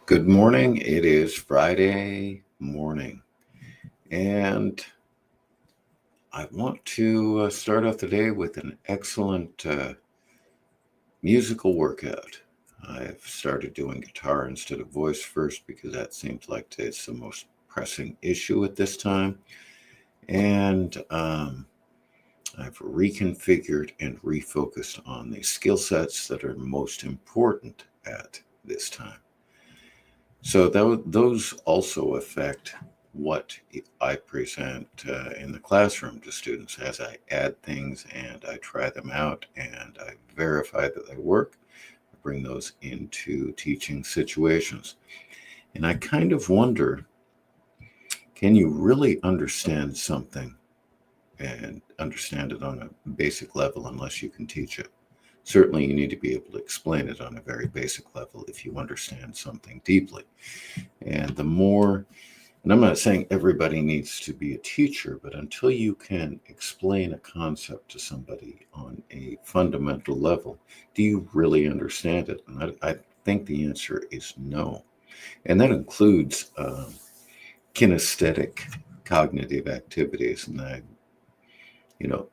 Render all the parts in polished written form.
Good morning. It is Friday morning, and I want to start off the day with an excellent musical workout. I've started doing guitar instead of voice first because that seems like it's the most pressing issue at this time. And I've reconfigured and refocused on the skill sets that are most important at this time. So those also affect what I present in the classroom to students as I add things and I try them out and I verify that they work. I bring those into teaching situations. And I kind of wonder, can you really understand something and understand it on a basic level unless you can teach it? Certainly, you need to be able to explain it on a very basic level if you understand something deeply. And the more, and I'm not saying everybody needs to be a teacher, but until you can explain a concept to somebody on a fundamental level, do you really understand it? And I think the answer is no. And that includes kinesthetic cognitive activities and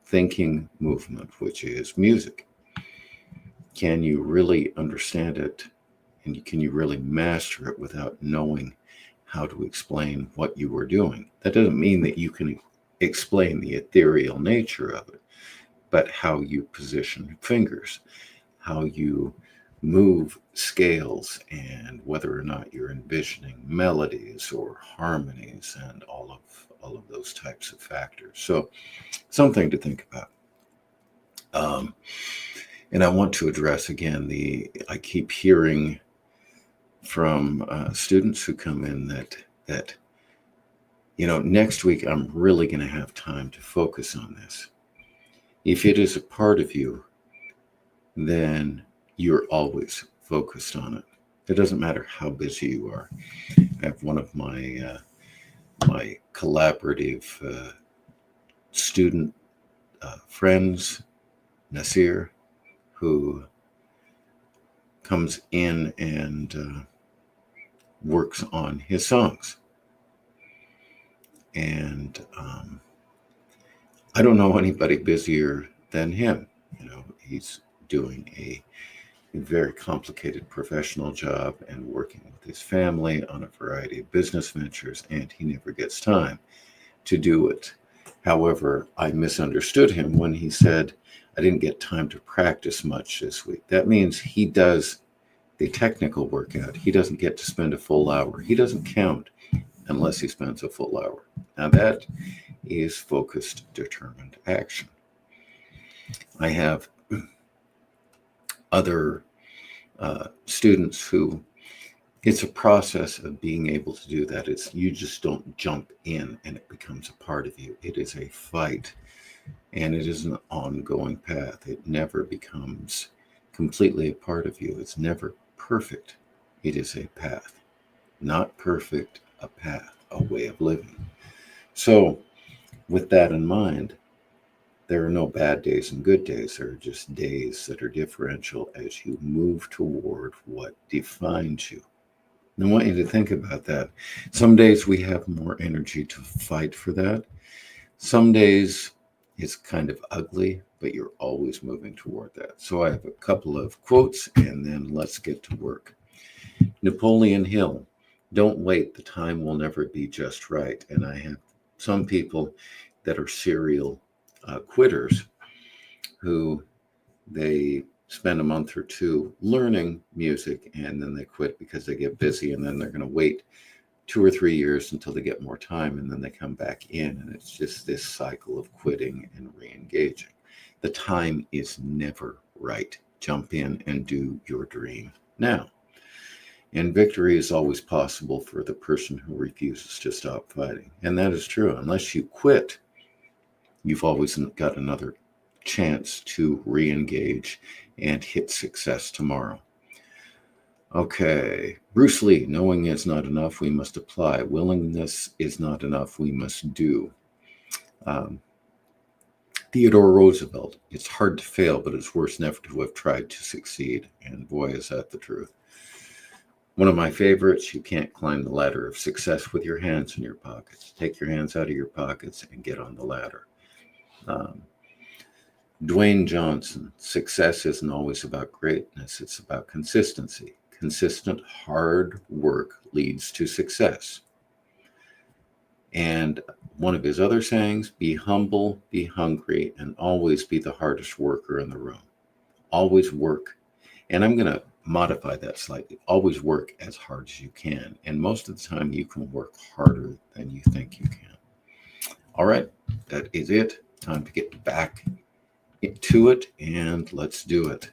thinking movement, which is music. Can you really understand it? And can you really master it without knowing how to explain what you were doing? That doesn't mean that you can explain the ethereal nature of it, but how you position fingers, how you move scales, and whether or not you're envisioning melodies or harmonies and all of those types of factors. So something to think about. Um, and I want to address again I keep hearing from students who come in that next week I'm really going to have time to focus on this. If it is a part of you, then you're always focused on it. It doesn't matter how busy you are. I have one of my collaborative student friends, Nasir, who comes in and works on his songs. And I don't know anybody busier than him. He's doing a very complicated professional job and working with his family on a variety of business ventures, and he never gets time to do it. However, I misunderstood him when he said, I didn't get time to practice much this week. That means he does the technical workout. He doesn't get to spend a full hour. He doesn't count unless he spends a full hour. Now that is focused, determined action. I have other students who it's a process of being able to do that. You just don't jump in and it becomes a part of you. It is a fight and it is an ongoing path. It never becomes completely a part of you. It's never perfect. It is a path. Not perfect, a path, a way of living. So with that in mind, there are no bad days and good days. There are just days that are differential as you move toward what defines you. And I want you to think about that. Some days we have more energy to fight for that. Some days it's kind of ugly, but you're always moving toward that. So I have a couple of quotes and then let's get to work. Napoleon Hill, don't wait, the time will never be just right. And I have some people that are serial quitters who they spend a month or two learning music and then they quit because they get busy and then they're going to wait 2 or 3 years until they get more time and then they come back in and it's just this cycle of quitting and re-engaging. The time is never right. Jump in and do your dream now. And victory is always possible for the person who refuses to stop fighting. And that is true. Unless you quit, you've always got another chance to re-engage and hit success tomorrow. Okay, Bruce Lee, knowing is not enough, we must apply. Willingness is not enough, we must do. Um, Theodore Roosevelt, it's hard to fail, but it's worse never to have tried to succeed. And boy, is that the truth. One of my favorites, you can't climb the ladder of success with your hands in your pockets. Take your hands out of your pockets and get on the ladder. Um, Dwayne Johnson, success isn't always about greatness, it's about consistency. Consistent hard work leads to success. And one of his other sayings, be humble, be hungry, and always be the hardest worker in the room. Always work. And I'm going to modify that slightly. Always work as hard as you can. And most of the time, you can work harder than you think you can. All right, that is it. Time to get back to it, and let's do it.